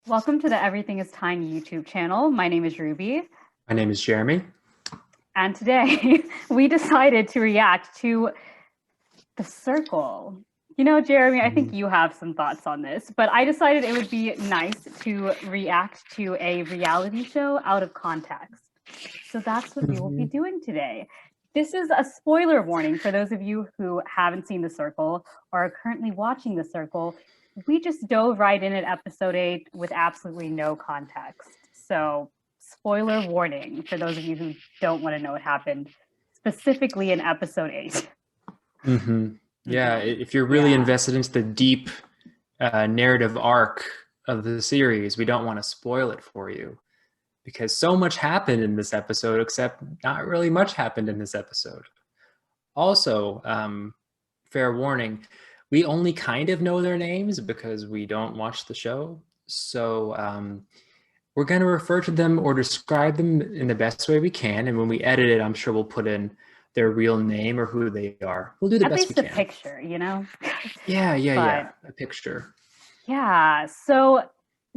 Welcome to the Everything is Tine YouTube channel. My name is Ruby. My name is Jeremy. And today we decided to react to The Circle. You know, Jeremy, I think you have some thoughts on this, but I decided it would be nice to react to a reality show out of context. So that's what we will be doing today. This is a spoiler warning for those of you who haven't seen The Circle or are currently watching The Circle. We just dove right in at episode 8 with absolutely no context. So, spoiler warning for those of you who don't want to know what happened, specifically in episode 8. Yeah, if you're really invested into the deep narrative arc of the series, we don't want to spoil it for you because so much happened in this episode, except not really much happened in this episode. Also, fair warning, we only kind of know their names because we don't watch the show. So we're going to refer to them or describe them in the best way we can. And when we edit it, I'm sure we'll put in their real name or who they are. We'll do the best we can. At least a picture, you know? Yeah, a picture. Yeah, so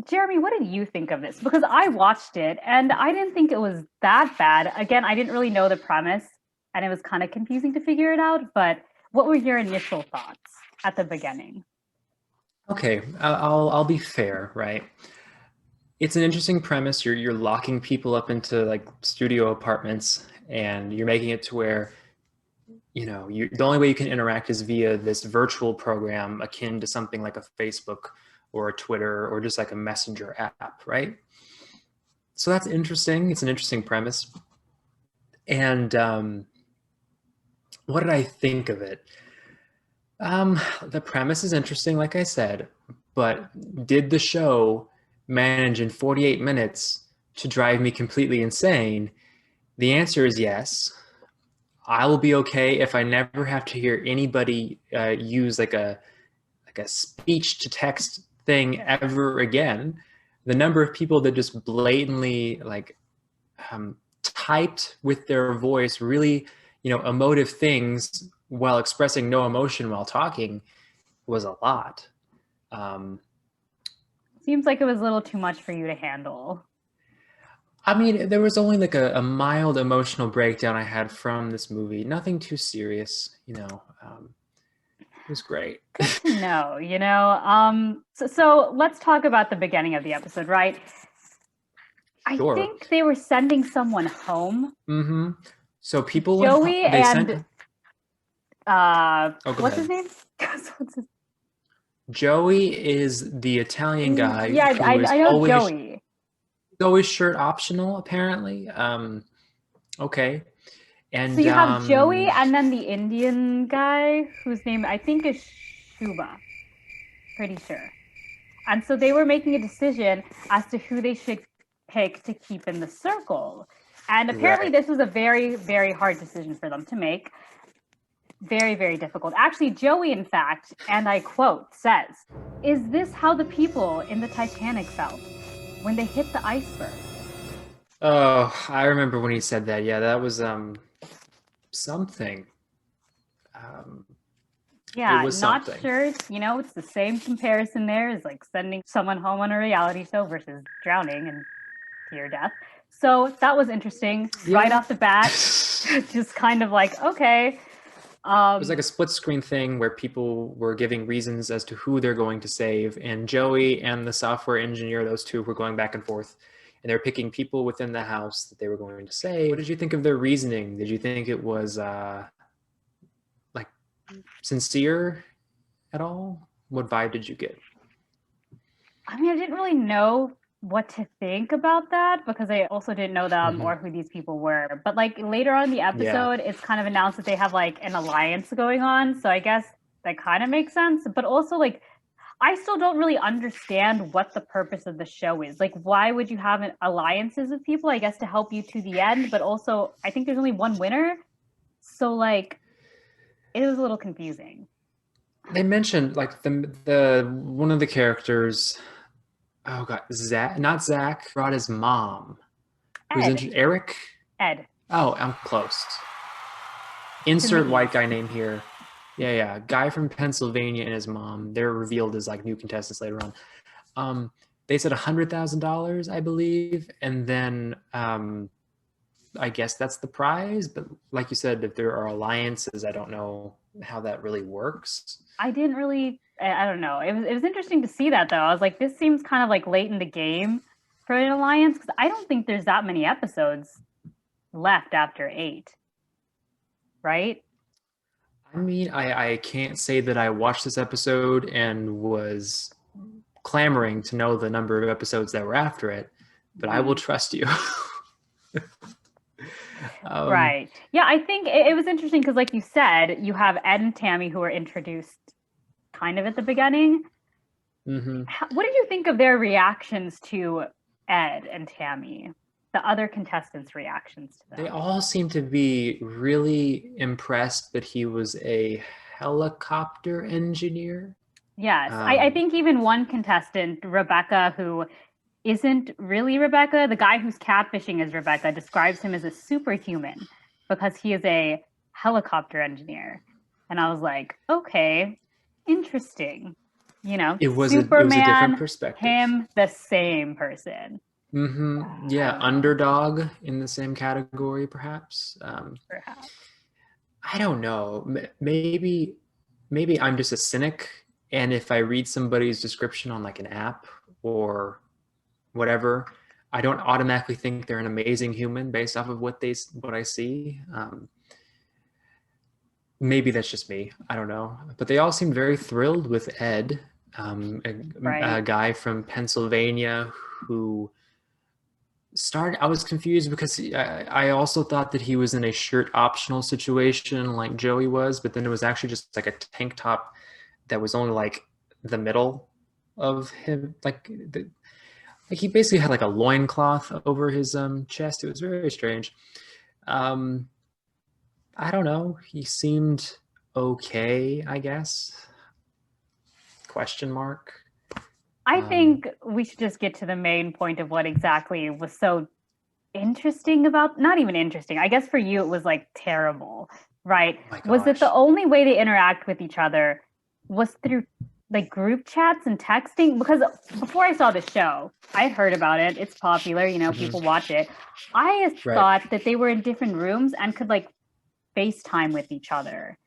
Jeremy, what did you think of this? Because I watched it and I didn't think it was that bad. Again, I didn't really know the premise and it was kind of confusing to figure it out, but what were your initial thoughts at the beginning? Okay, I'll be fair, right? It's an interesting premise. You're locking people up into like studio apartments and you're making it to where the only way you can interact is via this virtual program akin to something like a Facebook or a Twitter or just like a messenger app, right? So that's interesting. It's an interesting premise. And what did I think of it? The premise is interesting, like I said, but did the show manage in 48 minutes to drive me completely insane? The answer is yes. I will be okay if I never have to hear anybody use like a speech to text thing ever again. The number of people that just blatantly typed with their voice really, emotive things while expressing no emotion while talking was a lot. Seems like it was a little too much for you to handle. I mean, there was only like a mild emotional breakdown I had from this movie. Nothing too serious, it was great. Good to know. So let's talk about the beginning of the episode, right? Sure. I think they were sending someone home. Mm-hmm. So people Joey and what's his name? Joey is the Italian guy. Yeah, I know Joey. Always shirt optional, apparently. Okay. And so you have Joey and then the Indian guy whose name I think is Shuba. Pretty sure. And so they were making a decision as to who they should pick to keep in the circle. And apparently this was a very, very hard decision for them to make. Very, very difficult. Actually, Joey, in fact, and I quote, says, "Is this how the people in the Titanic felt when they hit the iceberg?" Oh, I remember when he said that. Yeah, that was something. Yeah, not something. Sure. It's the same comparison there as like sending someone home on a reality show versus drowning and to your death. So that was interesting. Yeah. Right off the bat, just kind of like, okay. It was like a split screen thing where people were giving reasons as to who they're going to save. And Joey and the software engineer, those two were going back and forth. And they're picking people within the house that they were going to save. What did you think of their reasoning? Did you think it was sincere at all? What vibe did you get? I mean, I didn't really know what to think about that because I also didn't know them or who these people were. But like later on in the episode, it's kind of announced that they have like an alliance going on. So I guess that kind of makes sense. But also like, I still don't really understand what the purpose of the show is. Like, why would you have alliances with people? I guess to help you to the end. But also, I think there's only one winner. So like, it was a little confusing. They mentioned like the one of the characters. Oh God, not Zach, brought his mom. Eric? Ed. Oh, I'm close. Insert white guy name here. Yeah. Guy from Pennsylvania and his mom. They're revealed as like new contestants later on. they said $100,000, I believe, and then I guess that's the prize. But like you said, if there are alliances, I don't know how that really works. I didn't really. I don't know. It was interesting to see that though. I was like, this seems kind of like late in the game for an alliance because I don't think there's that many episodes left after 8, right? I mean, I can't say that I watched this episode and was clamoring to know the number of episodes that were after it, but I will trust you. Right. Yeah, I think it was interesting because, like you said, you have Ed and Tammy who were introduced kind of at the beginning. Mm-hmm. What did you think of their reactions to Ed and Tammy? The other contestants' reactions to them? They all seem to be really impressed that he was a helicopter engineer. Yes, I think even one contestant, Rebecca, who isn't really Rebecca, the guy who's catfishing as Rebecca, describes him as a superhuman because he is a helicopter engineer. And I was like, okay, interesting. You know, it was Superman, a different perspective. him, the same person. Mm-hmm. Yeah, underdog in the same category, perhaps. Perhaps. I don't know. Maybe I'm just a cynic, and if I read somebody's description on like an app or whatever, I don't automatically think they're an amazing human based off of what I see. Maybe that's just me. I don't know. But they all seemed very thrilled with Ed, a guy from Pennsylvania who started. I was confused because I also thought that he was in a shirt optional situation like Joey was, but then it was actually just like a tank top that was only like the middle of him, like he basically had like a loincloth over his chest. It was very strange. I don't know. He seemed okay, I guess. Question mark. I think we should just get to the main point of what exactly was so interesting about, not even interesting. I guess for you, it was like terrible, right? Was it the only way they interact with each other was through like group chats and texting? Because before I saw the show, I heard about it. It's popular, you know, people watch it. I thought that they were in different rooms and could like FaceTime with each other.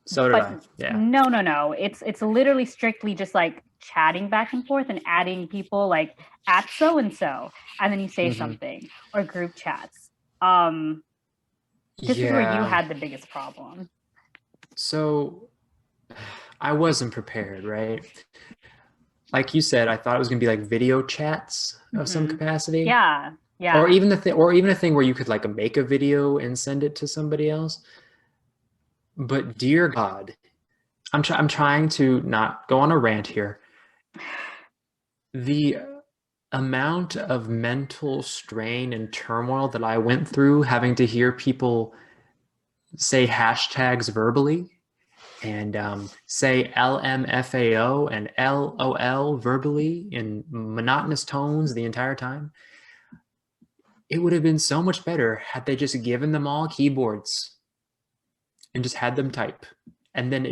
So did I. Yeah. No. It's literally strictly just like chatting back and forth and adding people like at so and so, and then you say something, or group chats. This is where you had the biggest problem. So I wasn't prepared, right? Like you said, I thought it was gonna be like video chats of some capacity. Yeah. Or even a thing where you could like make a video and send it to somebody else. But dear God, I'm trying to not go on a rant here. The amount of mental strain and turmoil that I went through having to hear people say hashtags verbally and say LMFAO and LOL verbally in monotonous tones the entire time. It would have been so much better had they just given them all keyboards and just had them type. And then,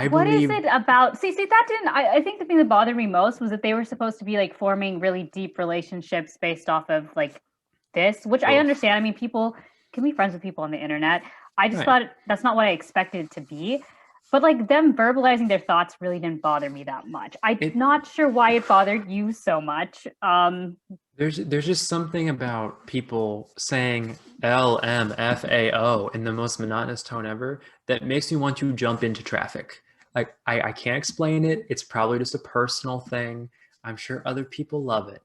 what is it about? See, that didn't, I think the thing that bothered me most was that they were supposed to be like forming really deep relationships based off of like this, which I understand. I mean, people can be friends with people on the internet. I just thought that's not what I expected it to be. But like them verbalizing their thoughts really didn't bother me that much. I'm not sure why it bothered you so much. There's just something about people saying LMFAO in the most monotonous tone ever that makes me want to jump into traffic. Like I can't explain it. It's probably just a personal thing. I'm sure other people love it.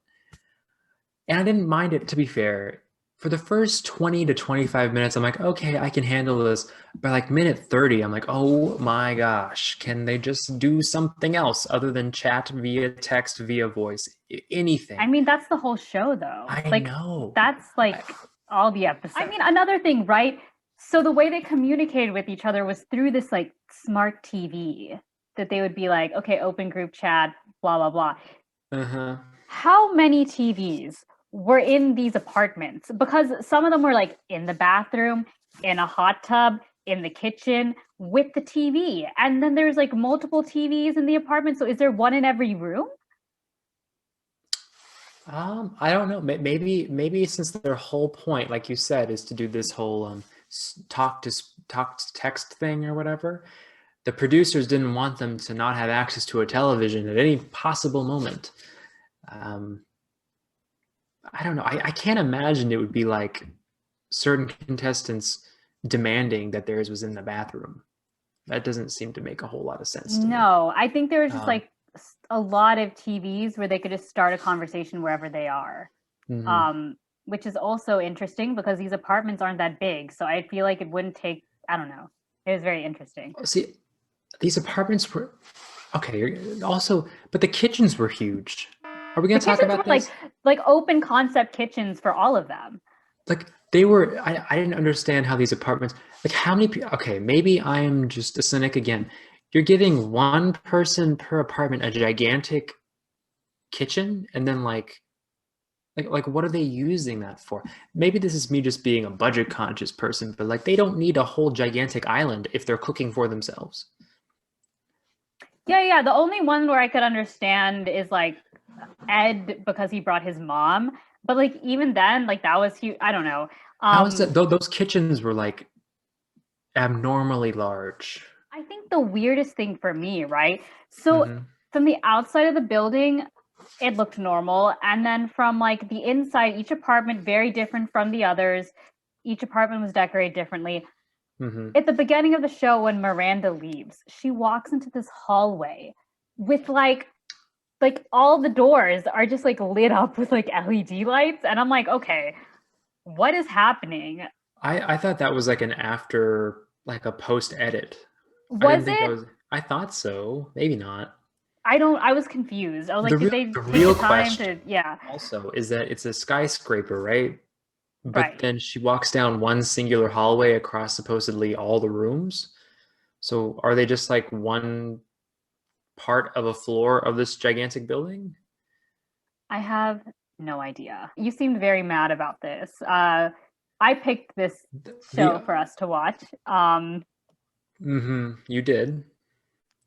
And I didn't mind it, to be fair. For the first 20 to 25 minutes, I'm like, okay, I can handle this. By like minute 30, I'm like, oh my gosh, can they just do something else other than chat via text, via voice, anything? I mean, that's the whole show, though. I know. That's like all the episodes. I mean, another thing, right? So the way they communicated with each other was through this like smart TV that they would be like, okay, open group chat, blah, blah, blah. Uh-huh. How many TVs were in these apartments? Because some of them were like in the bathroom, in a hot tub, in the kitchen with the TV. And then there's like multiple TVs in the apartment. So is there one in every room? I don't know. Maybe since their whole point, like you said, is to do this whole talk to text thing or whatever. The producers didn't want them to not have access to a television at any possible moment. Um, I don't know. I can't imagine it would be like certain contestants demanding that theirs was in the bathroom. That doesn't seem to make a whole lot of sense to me. No, I think there was just Um, like a lot of TVs where they could just start a conversation wherever they are. mhm. Um, which is also interesting because these apartments aren't that big. So I feel like it wouldn't take, I don't know. It was very interesting. See, these apartments were okay. Also, but the kitchens were huge. Are we The going to talk kitchens were about this? like open concept kitchens for all of them. Like they were. I didn't understand how these apartments. Like how many people? Okay, maybe I'm just a cynic again. You're giving one person per apartment a gigantic kitchen, and then like what are they using that for? Maybe this is me just being a budget conscious person, but like they don't need a whole gigantic island if they're cooking for themselves. Yeah, yeah. The only one where I could understand is like Ed because he brought his mom. But like even then, like that was huge. I don't know. How is that? Um, Those kitchens were like abnormally large. I think the weirdest thing for me, right? So Hmm. from the outside of the building, it looked normal. And then from like the inside, each apartment very different from the others. Each apartment was decorated differently. Hmm. At the beginning of the show, when Miranda leaves, she walks into this hallway with like all the doors are just like lit up with like LED lights. And I'm like, okay, what is happening? I thought that was like an after, like a post edit. I didn't Was think that it? was. I thought so. Maybe not. I was confused. I was The like, did real they the take the real time question to, yeah, also is that it's a skyscraper, right? But right. then she walks down one singular hallway across supposedly all the rooms. So are they just like one part of a floor of this gigantic building? I have no idea. You seemed very mad about this. I picked this The show for us to watch. You did.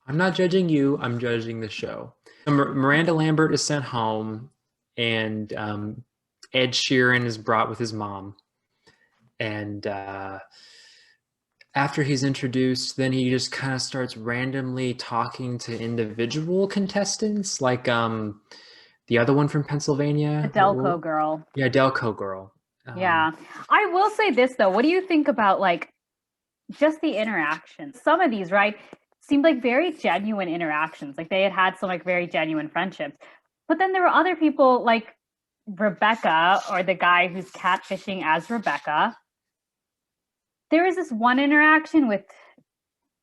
I'm not judging you. I'm judging the show. Miranda Lambert is sent home, and Ed Sheeran is brought with his mom. And after he's introduced, then he just kind of starts randomly talking to individual contestants, like the other one from The Pennsylvania. Delco girl. Yeah, Delco girl. Yeah. I will say this though. What do you think about like just the interactions? Some of these, right, seemed like very genuine interactions. Like they had some like very genuine friendships. But then there were other people like Rebecca or the guy who's catfishing as Rebecca. There was this one interaction with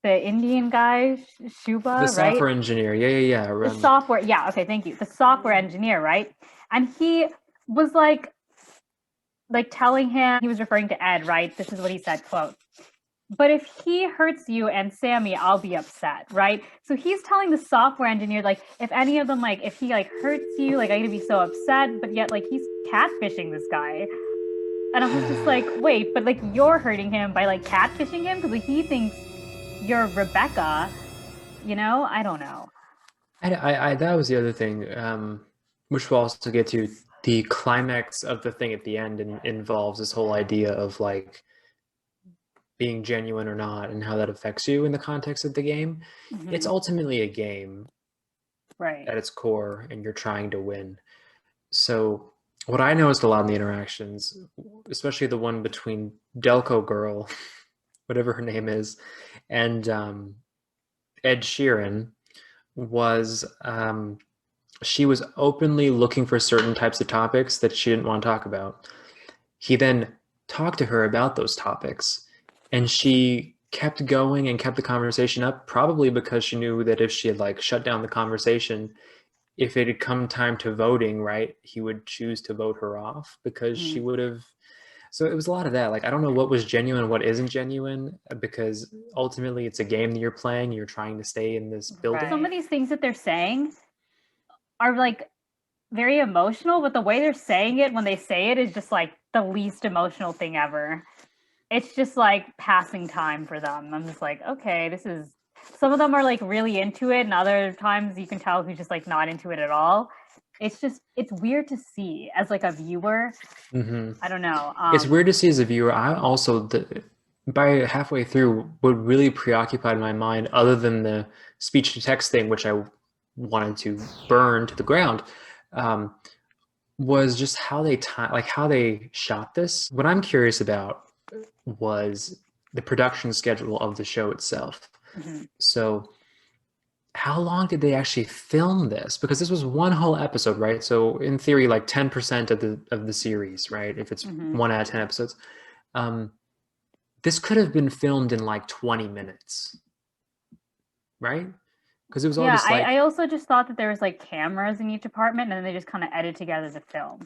the Indian guy, The Shuba, right? software engineer. Yeah. The software, yeah, okay, thank you. The software engineer, right? And he was like telling him, he was referring to Ed, right? This is what he said, quote, but if he hurts you and Sammy, I'll be upset, right? So he's telling the software engineer, like, if any of them, like, if he like hurts you, like, I'm gonna be so upset, but yet, like, he's catfishing this guy. And I was just like, wait, but like, you're hurting him by like catfishing him because like, he thinks you're Rebecca, you know? I don't know. That was the other thing, which we'll also get to. The climax of the thing at the end involves this whole idea of like being genuine or not and how that affects you in the context of the game. It's Mm-hmm. ultimately a game Right. at its core, and you're trying to win. So, what I noticed a lot in the interactions, especially the one between Delco Girl, whatever her name is, and Ed Sheeran, was she was openly looking for certain types of topics that she didn't want to talk about. He then talked to her about those topics, and she kept going and kept the conversation up, probably because she knew that if she had like shut down the conversation, if it had come time to voting, right, he would choose to vote her off because she Mm-hmm. would have. So it was a lot of that. Like, I don't know what was genuine, what isn't genuine, because ultimately it's a game that you're playing. You're trying to stay in this Right. Some building. of these things that they're saying are like very emotional, but the way they're saying it when they say it is just like the least emotional thing ever. It's just like passing time for them. I'm just like, okay, this is some of them are like really into it, and other times you can tell who's just like not into it at all. it's weird to see as like a viewer. I don't know. It's weird to see as a viewer. I also, by halfway through, what really preoccupied my mind, other than the speech to text thing, which I wanted to burn to the ground, was just how how they shot this. What I'm curious about was the production schedule of the show itself. So how long did they actually film this? Because this was one whole episode, right? So in theory, like 10% of the series, right? If it's 1 out of 10 episodes, this could have been filmed in like 20 minutes, right? Because it was all just like, I also just thought that there was like cameras in each apartment, and then they just kind of edit together the film.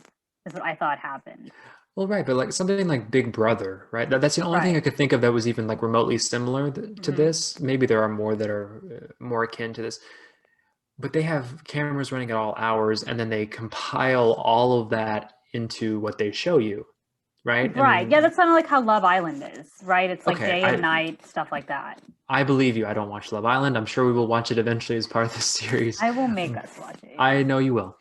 Is what I thought happened. well, right, but like something like Big Brother, right? That's the only thing I could think of that was even like remotely similar to this. Maybe there are more that are more akin to this, but they have cameras running at all hours, and then they compile all of that into what they show you, right? Right. Yeah, that's kind of like how Love Island is, right? It's like day and night, stuff like that. I believe you. I don't watch Love Island. I'm sure we will watch it eventually as part of this series. I will make us watch it. I know you will.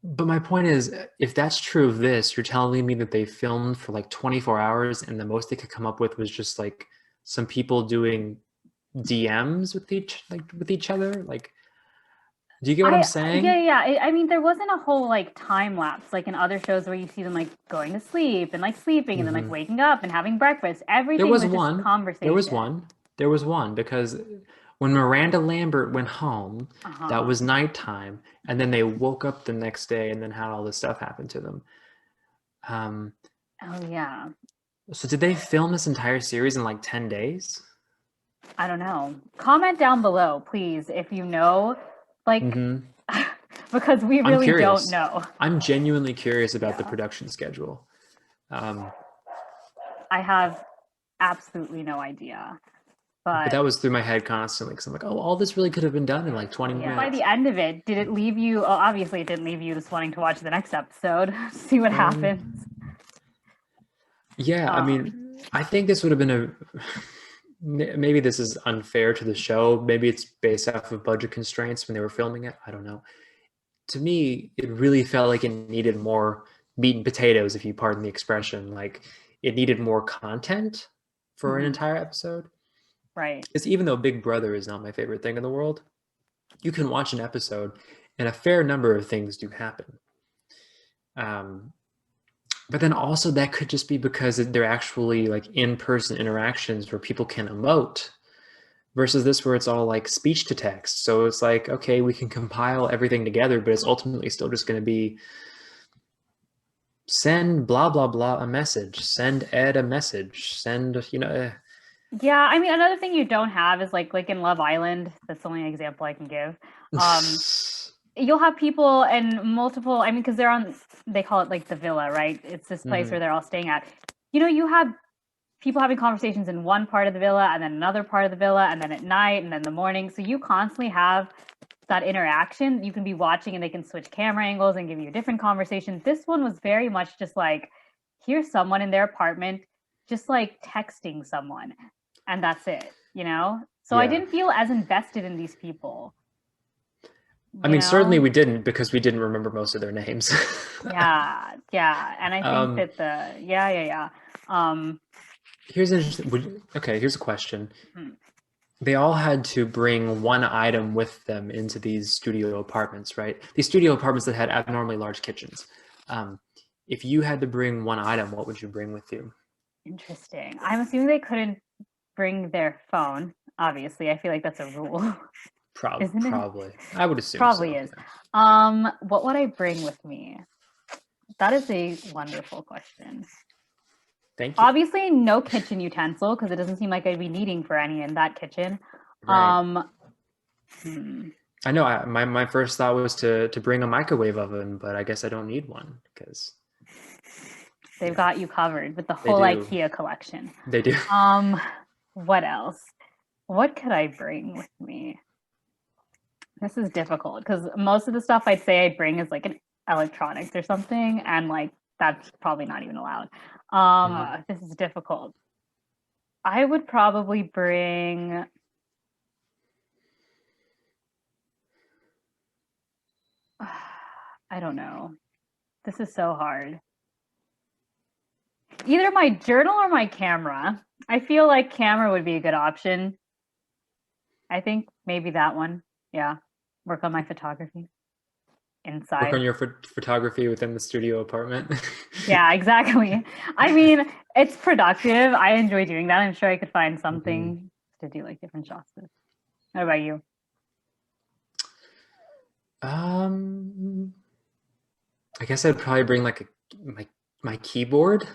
But my point is, if that's true of this, you're telling me that they filmed for like 24 hours and the most they could come up with was just like some people doing DMs with each other? Like, do you get what I'm saying? Yeah. I mean, there wasn't a whole like time lapse like in other shows where you see them like going to sleep and like sleeping and then like waking up and having breakfast. Everything was just conversation. There was one because when Miranda Lambert went home, that was nighttime, and then they woke up the next day and then had all this stuff happen to them. Oh yeah. So did they film this entire series in like 10 days? I don't know. Comment down below, please, if you know, like, because we really don't know. I'm genuinely curious about the production schedule. I have absolutely no idea. But that was through my head constantly because I'm like, oh, all this really could have been done in like 20 minutes. By the end of it, did it leave you? Oh, obviously, it didn't leave you just wanting to watch the next episode, see what happens. Yeah, I mean, I think this would have been maybe this is unfair to the show. Maybe it's based off of budget constraints when they were filming it. I don't know. To me, it really felt like it needed more meat and potatoes, if you pardon the expression. Like it needed more content for an entire episode. Right. Because even though Big Brother is not my favorite thing in the world, you can watch an episode and a fair number of things do happen. But then also that could just be because they're actually like in-person interactions where people can emote versus this where it's all like speech to text. So it's like, okay, we can compile everything together, but it's ultimately still just going to be send blah, blah, blah a message, send Ed a message, send, Yeah, I mean, another thing you don't have is like in Love Island. That's the only example I can give. You'll have people and multiple. I mean, because they call it like the villa, right? It's this place where they're all staying at. You have people having conversations in one part of the villa, and then another part of the villa, and then at night, and then the morning. So you constantly have that interaction. You can be watching, and they can switch camera angles and give you a different conversation. This one was very much just like, here's someone in their apartment, just like texting someone. And that's it, So I didn't feel as invested in these people. I mean, certainly we didn't because we didn't remember most of their names. Yeah. And I think that Here's interesting. Okay, here's a question. They all had to bring one item with them into these studio apartments, right? These studio apartments that had abnormally large kitchens. If you had to bring one item, what would you bring with you? Interesting. I'm assuming they couldn't bring their phone. Obviously, I feel like that's a rule. Probably. I would assume probably so, is. Yeah. What would I bring with me? That is a wonderful question. Thank you. Obviously, no kitchen utensil because it doesn't seem like I'd be needing for any in that kitchen. Right. I know. My first thought was to bring a microwave oven, but I guess I don't need one because they've got you covered with the whole IKEA collection. They do. What else? What could I bring with me? This is difficult because most of the stuff I'd say I'd bring is like an electronics or something, and like that's probably not even allowed. This is difficult. I would probably bring I don't know. This is so hard. Either my journal or my camera. I feel like camera would be a good option. I think maybe that one. Yeah. Work on my photography inside. Work on your photography within the studio apartment. Yeah, exactly. I mean, it's productive. I enjoy doing that. I'm sure I could find something to do like different shots with. What about you? I guess I'd probably bring like my keyboard,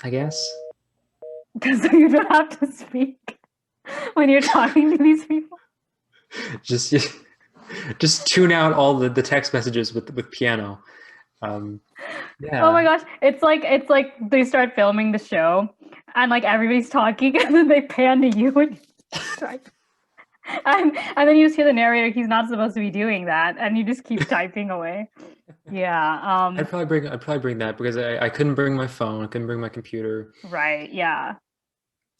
I guess. Because you don't have to speak when you're talking to these people. Just tune out all the text messages with piano. Yeah. Oh my gosh, it's like they start filming the show and like everybody's talking and then they pan to you and then you just hear the narrator. He's not supposed to be doing that, and you just keep typing away. Yeah. I'd probably bring that because I couldn't bring my phone. I couldn't bring my computer. Right. Yeah.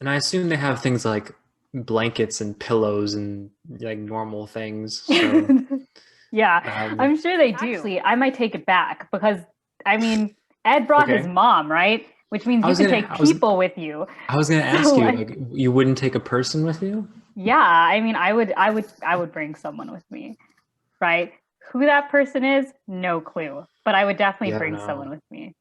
And I assume they have things like blankets and pillows and like normal things. So, yeah, I'm sure they do. Actually, I might take it back because I mean, Ed brought his mom, right? Which means you can take people with you. I was going to ask you, like, you wouldn't take a person with you? Yeah, I mean, I would bring someone with me, right? Who that person is, no clue. But I would definitely bring someone with me.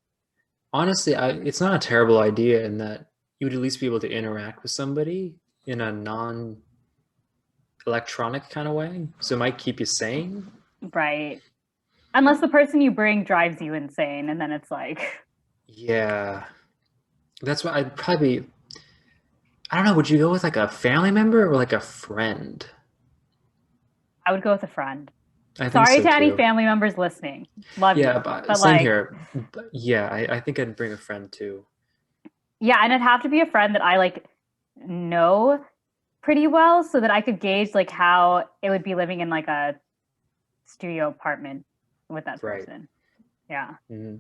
Honestly, it's not a terrible idea in that you would at least be able to interact with somebody in a non-electronic kind of way. So it might keep you sane. Right. Unless the person you bring drives you insane, and then it's like... Yeah. That's why I'd probably... I don't know, would you go with like a family member or like a friend? I would go with a friend. Sorry to any family members listening. Love you. But same here. But yeah, I think I'd bring a friend too. Yeah, and it'd have to be a friend that I like know pretty well so that I could gauge like how it would be living in like a studio apartment with that person. Yeah. Mm-hmm.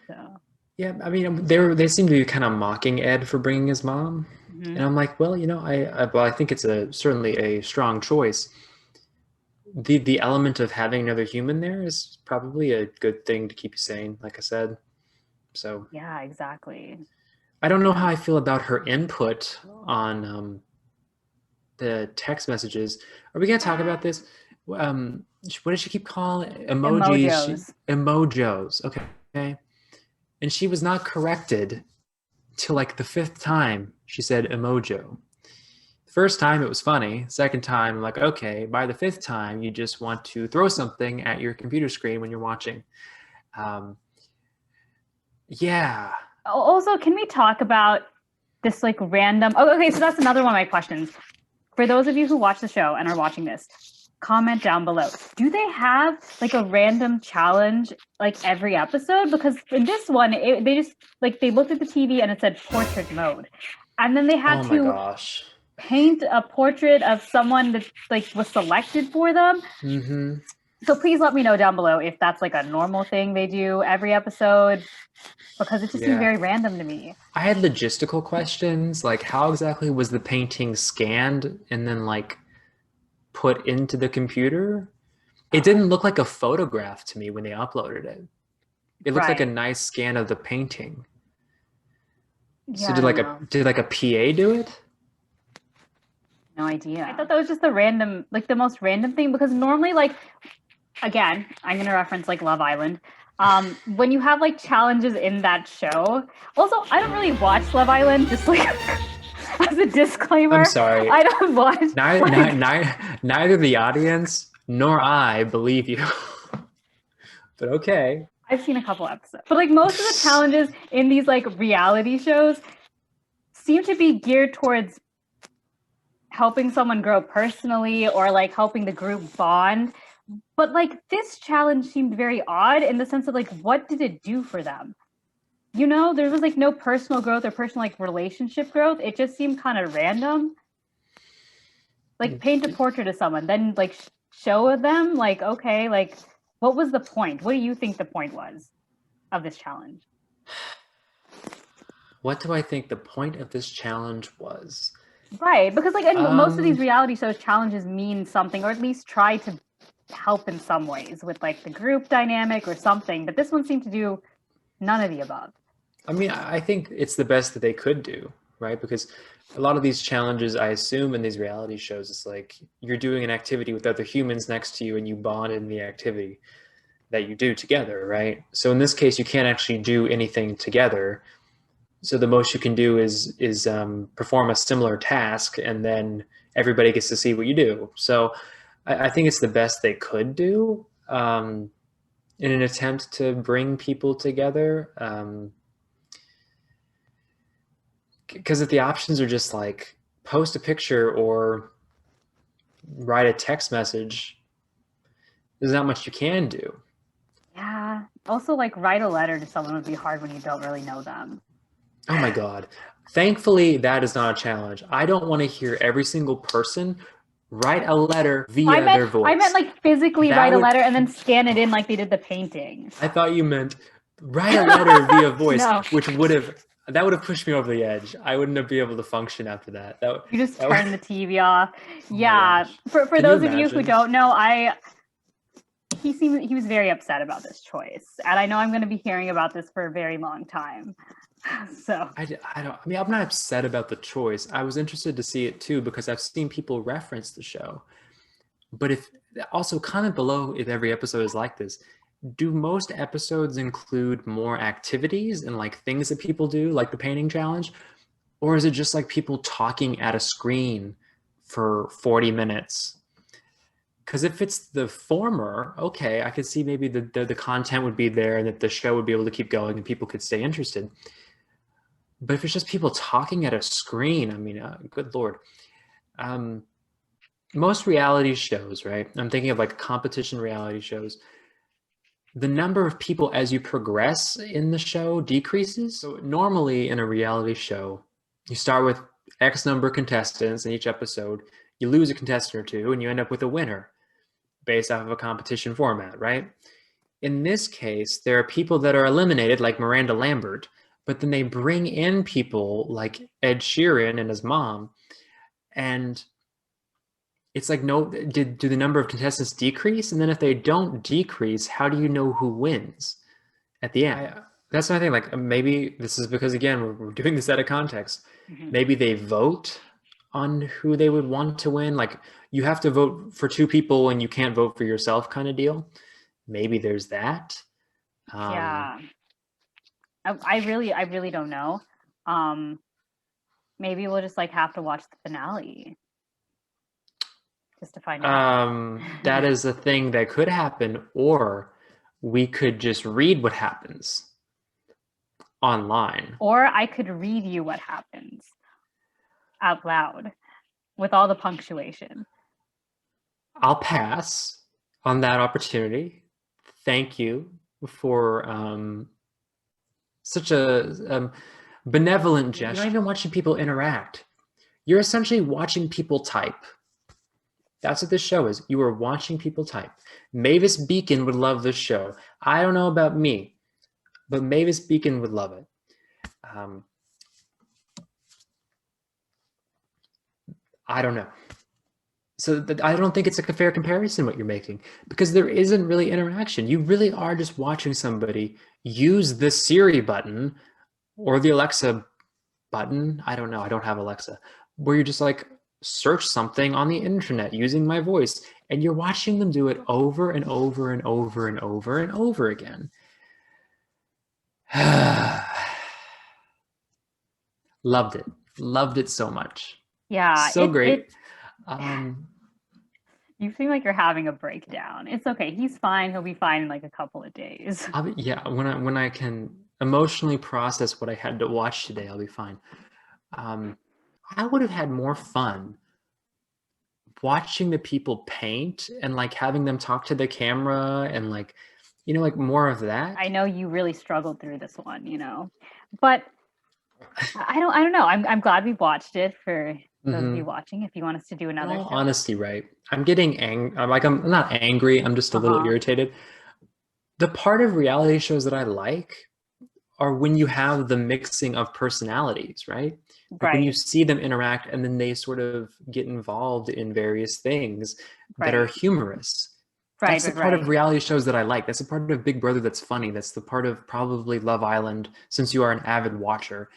So. Yeah, I mean, they seem to be kind of mocking Ed for bringing his mom, and I'm like, well, you know, I think it's certainly a strong choice. The element of having another human there is probably a good thing to keep you sane, like I said. So yeah, exactly. I don't know how I feel about her input on the text messages. Are we gonna talk about this? What did she keep calling emojis? Emojos. Okay. And she was not corrected till like the 5th time she said emojo. First time it was funny. Second time, I'm like, okay, by the 5th time, you just want to throw something at your computer screen when you're watching. Yeah. Also, can we talk about this like random... Oh, okay, so that's another one of my questions. For those of you who watch the show and are watching this, comment down below. Do they have like a random challenge like every episode? Because in this one, they just like they looked at the TV and it said portrait mode, and then they had to paint a portrait of someone that like was selected for them. Mm-hmm. So please let me know down below if that's like a normal thing they do every episode, because it just seemed very random to me. I had logistical questions like how exactly was the painting scanned and then like put into the computer? It didn't look like a photograph to me when they uploaded it. It looked like a nice scan of the painting. Yeah, so did like a PA do it? No idea. I thought that was just the most random thing, because normally, like, again, I'm gonna reference like Love Island. When you have like challenges in that show. Also, I don't really watch Love Island, just like as a disclaimer. I'm sorry. I don't watch. Neither the audience nor I believe you. But okay. I've seen a couple episodes. But like most of the challenges in these like reality shows seem to be geared towards helping someone grow personally or like helping the group bond. But like this challenge seemed very odd in the sense of like, what did it do for them? You know, there was like no personal growth or personal like relationship growth. It just seemed kind of random. Like paint a portrait of someone, then like show them like, okay, like what was the point? What do you think the point was of this challenge? What do I think the point of this challenge was? Right, because like in most of these reality shows, challenges mean something, or at least try to help in some ways with like the group dynamic or something, but this one seemed to do none of the above. I mean, I think it's the best that they could do, right? Because a lot of these challenges, I assume, in these reality shows, it's like you're doing an activity with other humans next to you and you bond in the activity that you do together, right? So in this case, you can't actually do anything together. So the most you can do is perform a similar task, and then everybody gets to see what you do. So I think it's the best they could do in an attempt to bring people together. Because if the options are just like post a picture or write a text message, there's not much you can do. Yeah. Also, like write a letter to someone would be hard when you don't really know them. Oh my God. Thankfully, that is not a challenge. I don't want to hear every single person write a letter via their voice. I meant like physically write a letter and then scan it in like they did the painting. I thought you meant write a letter via voice, No. which would have pushed me over the edge. I wouldn't have been able to function after that. You just turn the TV off. Yeah. For those of you who don't know, he was very upset about this choice, and I know I'm going to be hearing about this for a very long time. So I mean, I'm not upset about the choice. I was interested to see it too because I've seen people reference the show. But if also comment below if every episode is like this. Do most episodes include more activities and like things that people do, like the painting challenge? Or is it just like people talking at a screen for 40 minutes? Because if it's the former, okay, I could see maybe the content would be there and that the show would be able to keep going and people could stay interested. But if it's just people talking at a screen, I mean, good Lord. Most reality shows, right? I'm thinking of like competition reality shows. The number of people as you progress in the show decreases. So normally in a reality show, you start with X number of contestants in each episode. You lose a contestant or two and you end up with a winner based off of a competition format, right? In this case, there are people that are eliminated like Miranda Lambert, but then they bring in people like Ed Sheeran and his mom. And it's like, no, do the number of contestants decrease? And then if they don't decrease, how do you know who wins at the end? That's my thing. Like maybe this is because, again, we're doing this out of context. Mm-hmm. Maybe they vote on who they would want to win. Like you have to vote for two people and you can't vote for yourself kind of deal. Maybe there's that. Yeah. I really don't know. Maybe we'll just like have to watch the finale just to find out. That is a thing that could happen, or we could just read what happens online. Or I could read you what happens out loud with all the punctuation. I'll pass on that opportunity. Thank you for such a benevolent gesture. You're not even watching people interact. You're essentially watching people type. That's what this show is. You are watching people type. Mavis Beacon would love this show. I don't know about me, but Mavis Beacon would love it. I don't know. So I don't think it's like a fair comparison what you're making, because there isn't really interaction. You really are just watching somebody use the Siri button or the Alexa button. I don't know. I don't have Alexa. Where you're just like, search something on the internet using my voice, and you're watching them do it over and over and over and over and over again. Loved it so much. Yeah, so great. You seem like you're having a breakdown. It's okay. He's fine. He'll be fine in like a couple of days. Yeah, when I can emotionally process what I had to watch today, I'll be fine. I would have had more fun watching the people paint and like having them talk to the camera and like, you know, like more of that. I know you really struggled through this one, you know, but I don't know. I'm glad we watched it for those of you watching. If you want us to do another show. Honesty, right? I'm getting angry. I'm not angry. I'm just a little irritated. The part of reality shows that I like are when you have the mixing of personalities, right? Like when you see them interact and then they sort of get involved in various things that are humorous. That's the part of reality shows that I like. That's the part of Big Brother that's funny. That's the part of probably Love Island, since you are an avid watcher.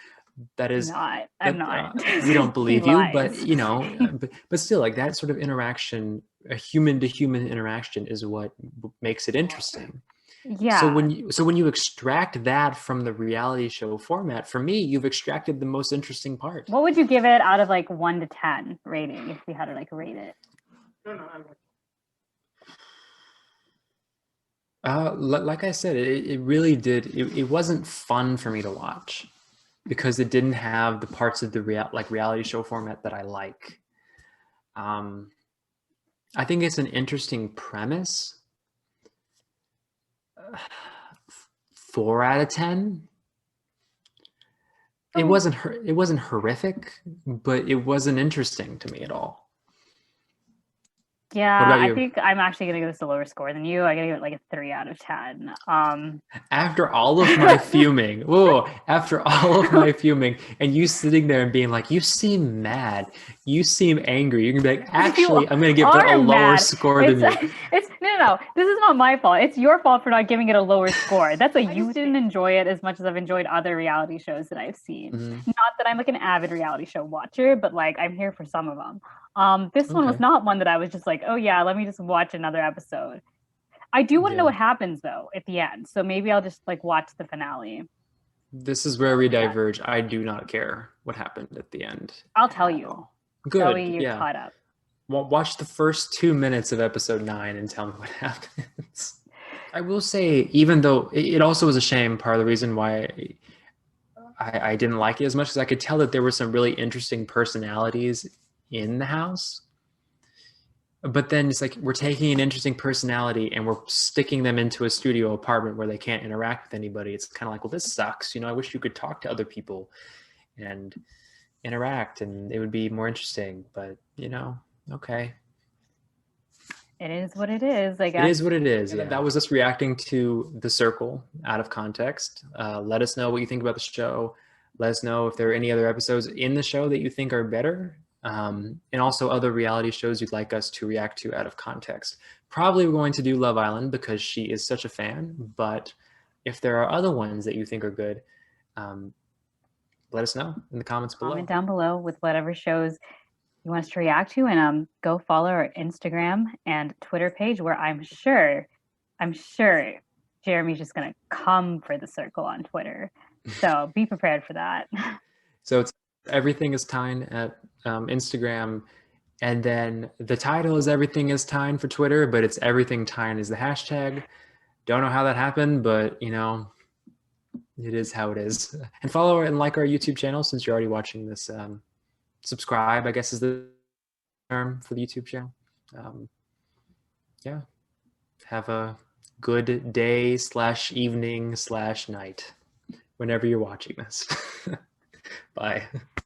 That is I'm not. We don't believe you, but lies. you know, but still, like that sort of interaction, a human to human interaction, is what makes it interesting. Yeah. So when you extract that from the reality show format, for me, you've extracted the most interesting part. What would you give it out of like 1 to 10 rating if we had to like rate it? Like I said, it really did. It wasn't fun for me to watch because it didn't have the parts of the reality show format that I like. I think it's an interesting premise. 4 out of 10. It wasn't horrific, but it wasn't interesting to me at all. Yeah, I think I'm actually going to give this a lower score than you. I'm going to give it like a 3 out of 10. After all of my fuming, and you sitting there and being like, you seem mad, you seem angry, you're going to be like, actually, I'm going to give it a lower score than you. No, this is not my fault. It's your fault for not giving it a lower score. That's like, you didn't enjoy it as much as I've enjoyed other reality shows that I've seen. Not that I'm like an avid reality show watcher, but like I'm here for some of them. This one was not one that I was just like, oh yeah, let me just watch another episode. I do want to know what happens though at the end, so maybe I'll just like watch the finale. This is where we diverge. I do not care what happened at the end. I'll tell you. Good. So you're caught up. Well, watch the first 2 minutes of episode 9 and tell me what happens. I will say, even though it also was a shame, part of the reason why I didn't like it as much, is I could tell that there were some really interesting personalities in the house. But then it's like, we're taking an interesting personality and we're sticking them into a studio apartment where they can't interact with anybody. It's kind of like, well, this sucks. You know, I wish you could talk to other people and interact and it would be more interesting. But, you know, okay. It is what it is, I guess. It is what it is. Yeah. That was us reacting to The Circle out of context. Let us know what you think about the show. Let us know if there are any other episodes in the show that you think are better. And also other reality shows you'd like us to react to out of context. Probably we're going to do Love Island because she is such a fan, but if there are other ones that you think are good, let us know in the comments below. Comment down below with whatever shows you want us to react to, and go follow our Instagram and Twitter page, where I'm sure Jeremy's just gonna come for The Circle on Twitter. So be prepared for that. So it's Everything is Tine at Instagram, and then the title is Everything is Tine for Twitter, but it's Everything Tine is the hashtag. Don't know how that happened, but you know, it is how it is. And follow and like our YouTube channel since you're already watching this. Subscribe, I guess, is the term for the YouTube channel. Yeah, have a good day / evening / night whenever you're watching this. Bye.